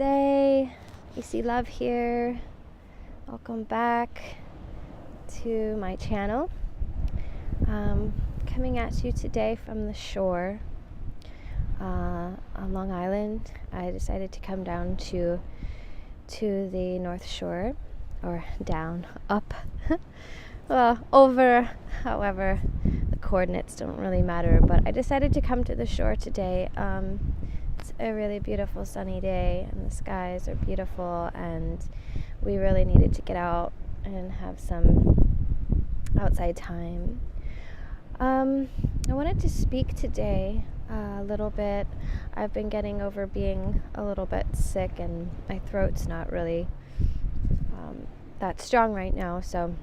Namaste, EC Love here. Welcome back to my channel. Coming at you today from the shore on Long Island. I decided to come down to the North Shore, or down, up, well, over, however, the coordinates don't really matter, but I decided to come to the shore today. It's a really beautiful sunny day and the skies are beautiful, and we really needed to get out and have some outside time. I wanted to speak today a little bit. I've been getting over being a little bit sick and my throat's not really that strong right now, so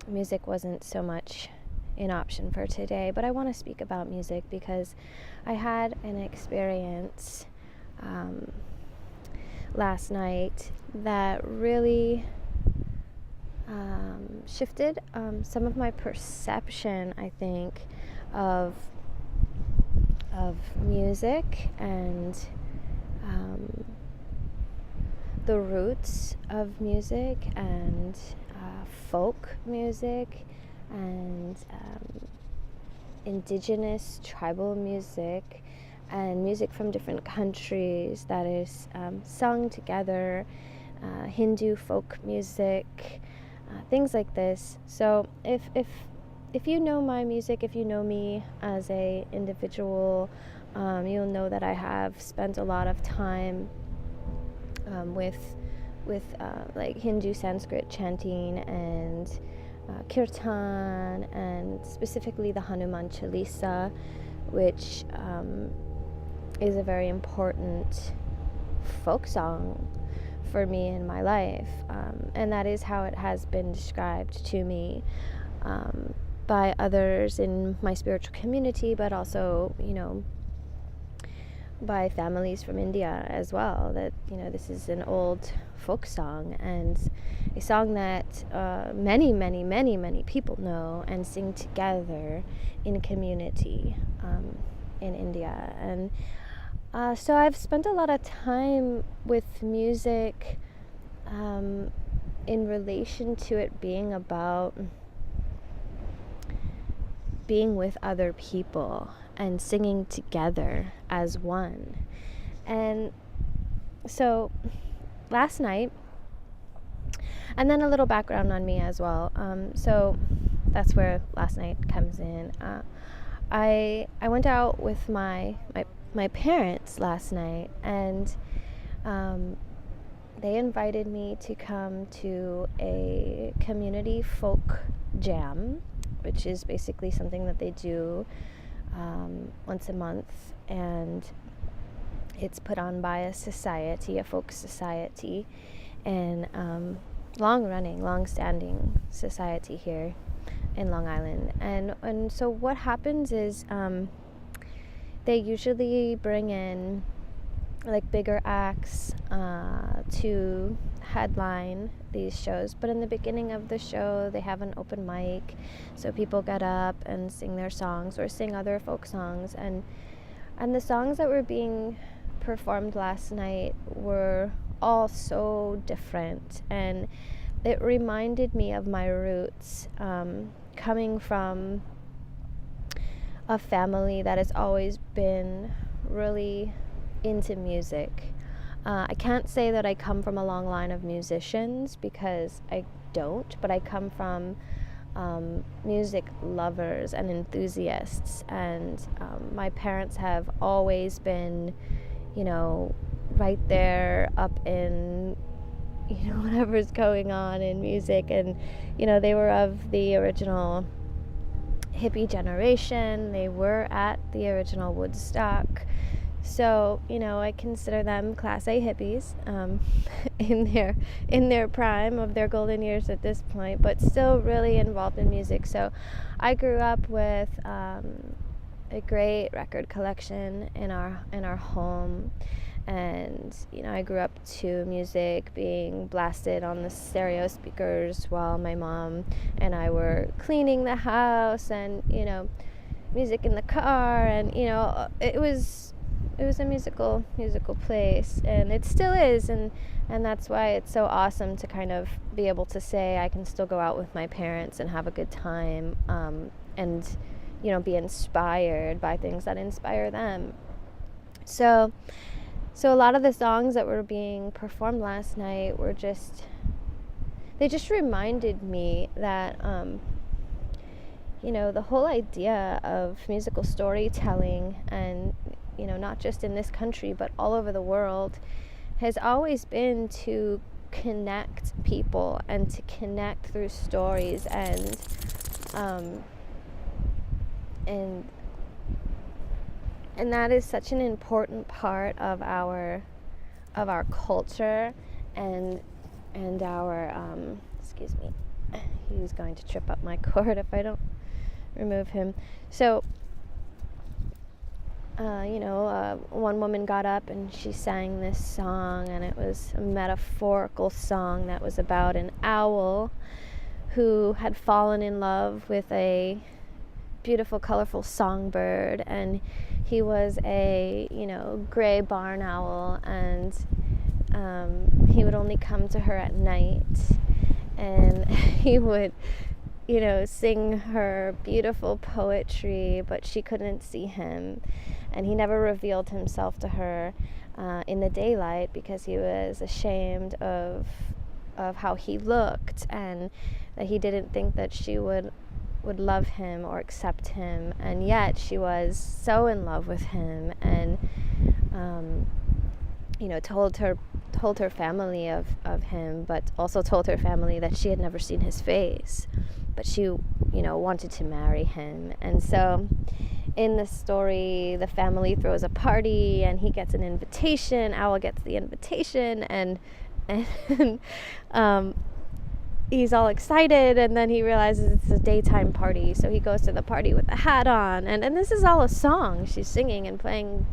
music wasn't so much an option for today, but I want to speak about music because I had an experience last night that really shifted some of my perception, I think, of music and the roots of music and folk music and indigenous tribal music and music from different countries that is sung together, Hindu folk music, things like this. So if you know my music, if you know me as a individual, you'll know that I have spent a lot of time with like Hindu Sanskrit chanting and kirtan, and specifically the Hanuman Chalisa, which is a very important folk song for me in my life, and that is how it has been described to me by others in my spiritual community, but also, by families from India as well, that, this is an old folk song and a song that many people know and sing together in a community in India. And so I've spent a lot of time with music in relation to it being about being with other people and singing together as one. And so last night, and then a little background on me as well, so that's where last night comes in. I went out with my parents last night, and they invited me to come to a community folk jam, which is basically something that they do once a month, and it's put on by a society, a folk society, and long-standing society here in Long Island. And so what happens is they usually bring in like bigger acts to headline these shows, but in the beginning of the show they have an open mic, so people get up and sing their songs or sing other folk songs, and the songs that were being performed last night were all so different, and it reminded me of my roots, coming from a family that has always been really into music. I can't say that I come from a long line of musicians, because I don't, but I come from music lovers and enthusiasts, and my parents have always been, right there up in, whatever's going on in music, and, they were of the original hippie generation. They were at the original Woodstock. So, I consider them Class A hippies in their prime of their golden years at this point, but still really involved in music. So I grew up with a great record collection in our home, and I grew up to music being blasted on the stereo speakers while my mom and I were cleaning the house, and music in the car, and it was a musical place, and it still is, and that's why it's so awesome to kind of be able to say I can still go out with my parents and have a good time, and be inspired by things that inspire them. So a lot of the songs that were being performed last night were they just reminded me that the whole idea of musical storytelling, and not just in this country but all over the world, has always been to connect people and to connect through stories, and that is such an important part of our culture, and our excuse me, he's going to trip up my cord if I don't remove him. So one woman got up and she sang this song, and it was a metaphorical song that was about an owl who had fallen in love with a beautiful, colorful songbird, and he was a gray barn owl, and he would only come to her at night, and he would sing her beautiful poetry, but she couldn't see him, and he never revealed himself to her in the daylight because he was ashamed of how he looked, and that he didn't think that she would love him or accept him, and yet she was so in love with him, and told her family of him, but also told her family that she had never seen his face, but she wanted to marry him. And so in the story, the family throws a party, and he gets an invitation. Owl gets the invitation, and he's all excited, and then he realizes it's a daytime party, so he goes to the party with a hat on, and this is all a song. She's singing and playing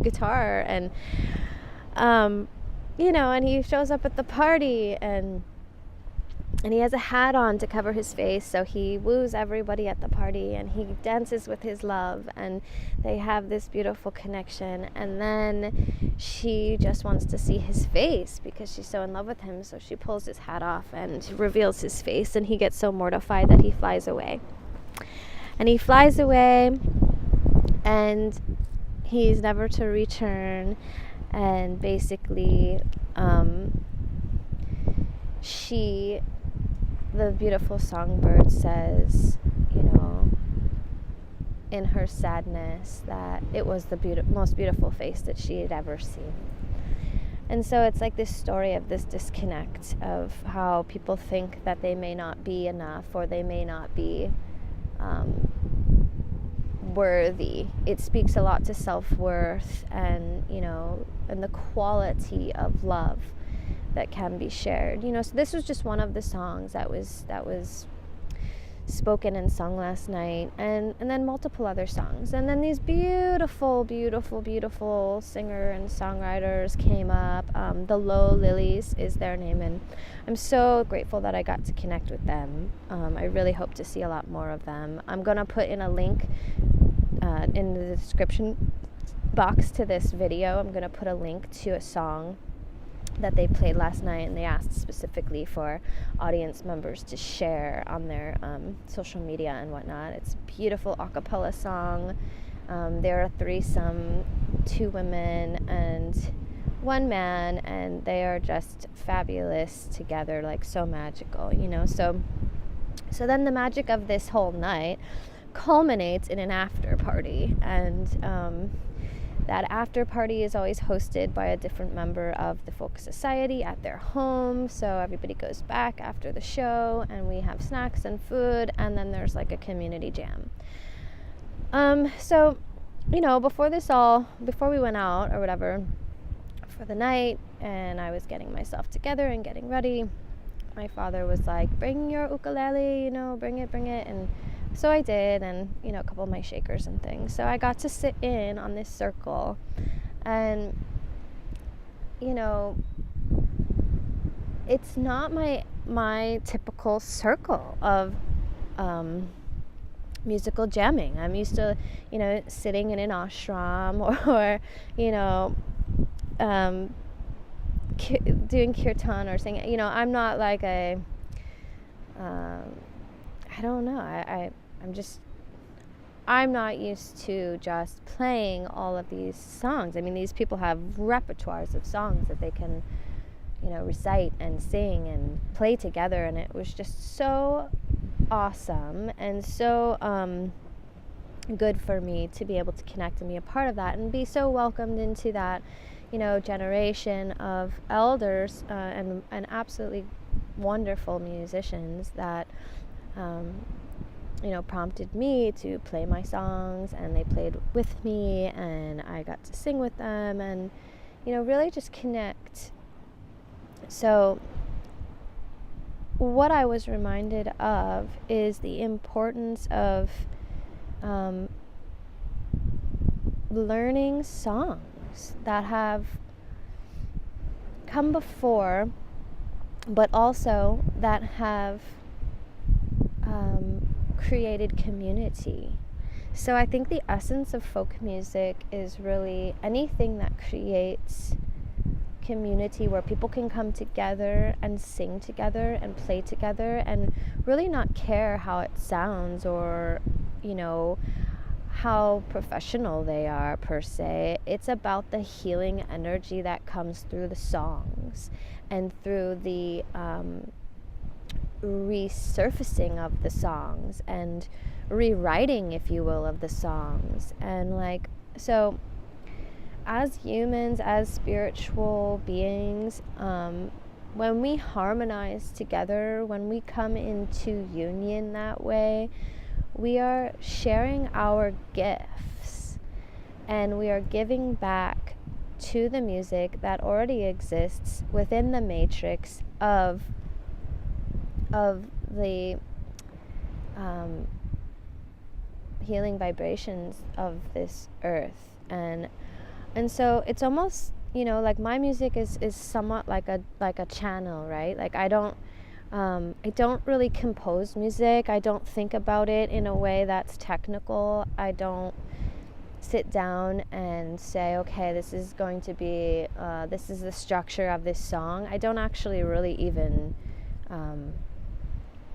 guitar, and and he shows up at the party, and he has a hat on to cover his face, so he woos everybody at the party, and he dances with his love, and they have this beautiful connection, and then she just wants to see his face because she's so in love with him, so she pulls his hat off and reveals his face, and he gets so mortified that he flies away. And he flies away, and he's never to return, and basically the beautiful songbird says, in her sadness, that it was the most beautiful face that she had ever seen. And so it's like this story of this disconnect of how people think that they may not be enough, or they may not be worthy. It speaks a lot to self-worth, and and the quality of love that can be shared. So this was just one of the songs that was spoken and sung last night, and then multiple other songs, and then these beautiful singer and songwriters came up. The Low Lilies is their name, and I'm so grateful that I got to connect with them. I really hope to see a lot more of them. I'm gonna put in a link in the description box to this video. I'm gonna put a link to a song that they played last night, and they asked specifically for audience members to share on their social media and whatnot. It's a beautiful a cappella song. They're a threesome, 2 women and 1 man, and they are just fabulous together, like so magical, so then the magic of this whole night culminates in an after party, and that after party is always hosted by a different member of the folk society at their home. So everybody goes back after the show, and we have snacks and food, and then there's like a community jam. So before we went out or whatever for the night, and I was getting myself together and getting ready, my father was like, bring your ukulele, bring it, and so I did, and a couple of my shakers and things. So I got to sit in on this circle, and it's not my typical circle of musical jamming. I'm used to, sitting in an ashram or um, doing kirtan or singing. I'm not like I don't know. I'm not used to just playing all of these songs. I mean, these people have repertoires of songs that they can, recite and sing and play together. And it was just so awesome and so good for me to be able to connect and be a part of that and be so welcomed into that, generation of elders and absolutely wonderful musicians that prompted me to play my songs, and they played with me, and I got to sing with them, and really just connect. So what I was reminded of is the importance of learning songs that have come before, but also that have created community. So I think the essence of folk music is really anything that creates community, where people can come together and sing together and play together and really not care how it sounds or how professional they are per se. It's about the healing energy that comes through the songs and through the resurfacing of the songs and rewriting, if you will, of the songs. And so as humans, as spiritual beings, when we harmonize together, when we come into union that way, we are sharing our gifts, and we are giving back to the music that already exists within the matrix of the healing vibrations of this earth. And so it's almost, like my music is somewhat like a channel, right? Like I don't really compose music. I don't think about it in a way that's technical. I don't sit down and say, okay, this is going to be, this is the structure of this song. I don't actually really even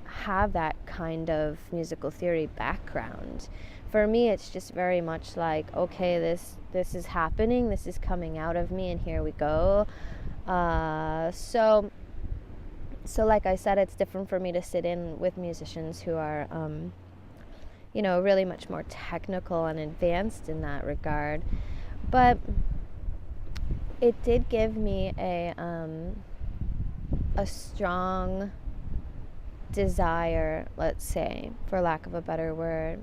have that kind of musical theory background. For me, it's just very much like, okay, this is happening, this is coming out of me, and here we go. So like I said, it's different for me to sit in with musicians who are, really much more technical and advanced in that regard. But it did give me a strong desire, let's say, for lack of a better word,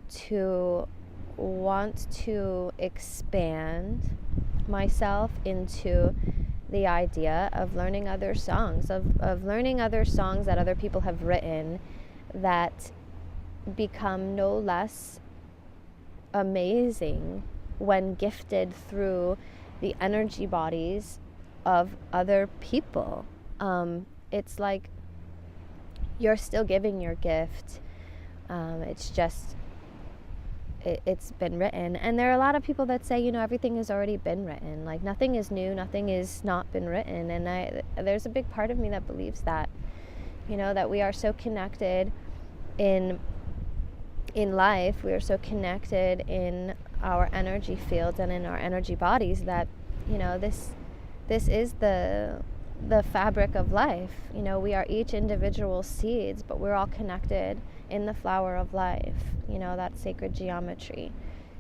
to want to expand myself into the idea of learning other songs, of learning other songs that other people have written that become no less amazing when gifted through the energy bodies of other people. It's like you're still giving your gift. It's just it's been written. And there are a lot of people that say, everything has already been written. Like nothing is new, nothing is not been written. And there's a big part of me that believes that, that we are so connected in life, we are so connected in our energy fields and in our energy bodies that, this is the fabric of life. We are each individual seeds, but we're all connected in the flower of life, that sacred geometry.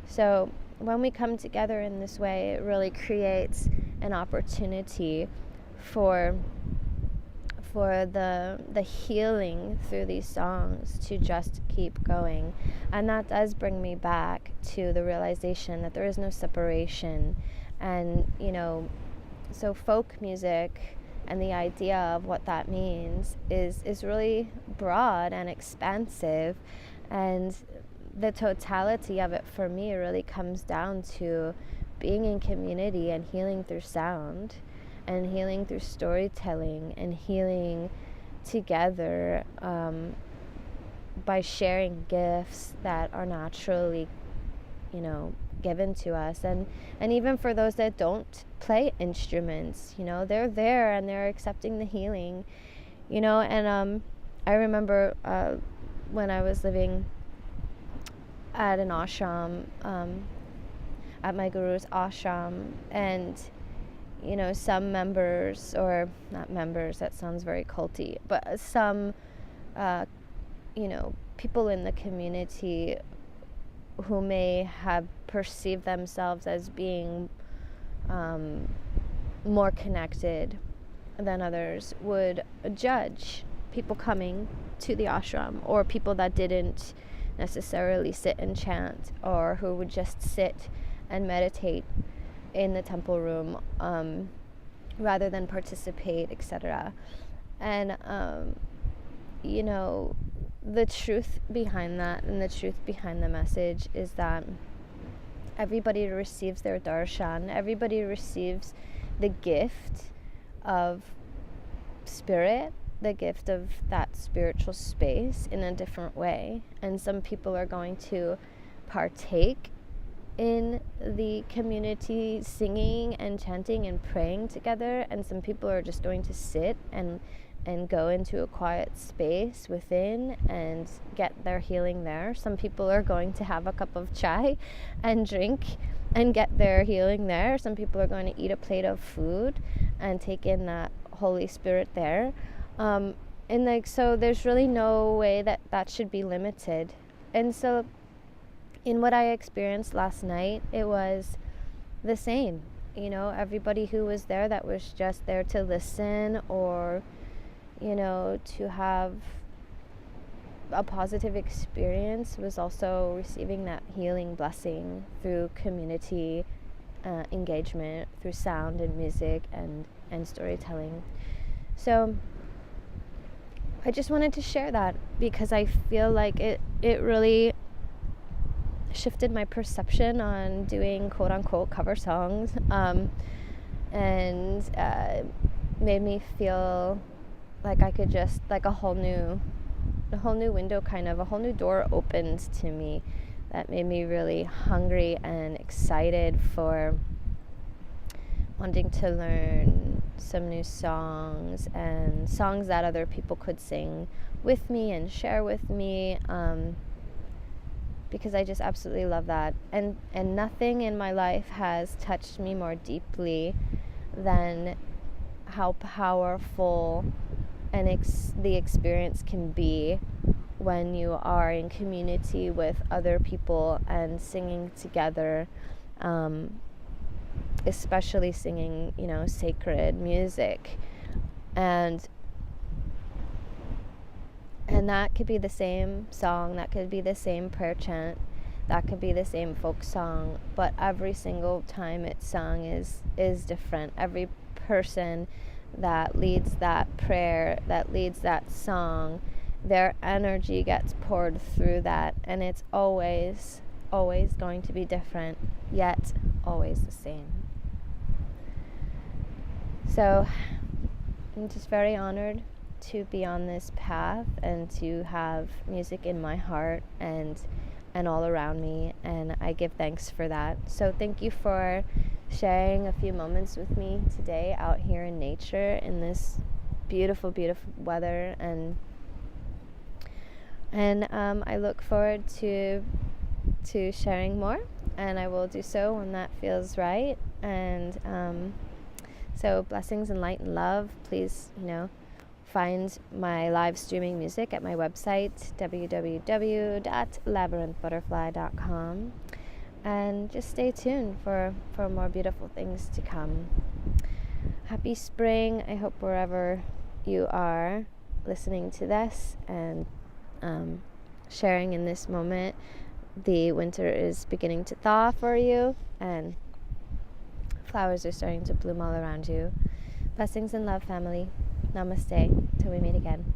So when we come together in this way, it really creates an opportunity for the healing through these songs to just keep going. And that does bring me back to the realization that there is no separation. And so folk music and the idea of what that means is really broad and expansive, and the totality of it for me really comes down to being in community and healing through sound and healing through storytelling and healing together by sharing gifts that are naturally, given to us. And even for those that don't play instruments, they're there and they're accepting the healing, and I remember when I was living at an ashram, at my guru's ashram, and some members, or not members, that sounds very culty, but some people in the community who may have perceived themselves as being more connected than others would judge people coming to the ashram, or people that didn't necessarily sit and chant, or who would just sit and meditate in the temple room rather than participate, etc. And the truth behind that, and the truth behind the message, is that everybody receives their darshan, everybody receives the gift of spirit, the gift of that spiritual space in a different way. And some people are going to partake in the community singing and chanting and praying together, and some people are just going to sit and go into a quiet space within and get their healing there. Some people are going to have a cup of chai and drink and get their healing there. Some people are going to eat a plate of food and take in that Holy Spirit there. So there's really no way that should be limited. And so in what I experienced last night, it was the same. Everybody who was there that was just there to listen, or to have a positive experience, was also receiving that healing blessing through community engagement, through sound and music and storytelling. So I just wanted to share that, because I feel like it really shifted my perception on doing quote-unquote cover songs, and made me feel like I could just, like a whole new window, kind of a whole new door opened to me, that made me really hungry and excited for wanting to learn some new songs, and songs that other people could sing with me and share with me, because I just absolutely love that. And nothing in my life has touched me more deeply than how powerful the experience can be when you are in community with other people and singing together, especially singing, sacred music. And that could be the same song, that could be the same prayer chant, that could be the same folk song, but every single time it's sung is different. Every person that leads that prayer, that leads that song, their energy gets poured through that, and it's always going to be different, yet always the same. So I'm just very honored to be on this path and to have music in my heart and all around me, and I give thanks for that. So thank you for sharing a few moments with me today out here in nature in this beautiful, beautiful weather, and I look forward to sharing more, and I will do so when that feels right. And so blessings and light and love. Please, find my live streaming music at my website, www.labyrinthbutterfly.com, and just stay tuned for more beautiful things to come. Happy spring. I hope wherever you are listening to this and sharing in this moment, the winter is beginning to thaw for you, and flowers are starting to bloom all around you. Blessings and love, family. Namaste. Till we meet again.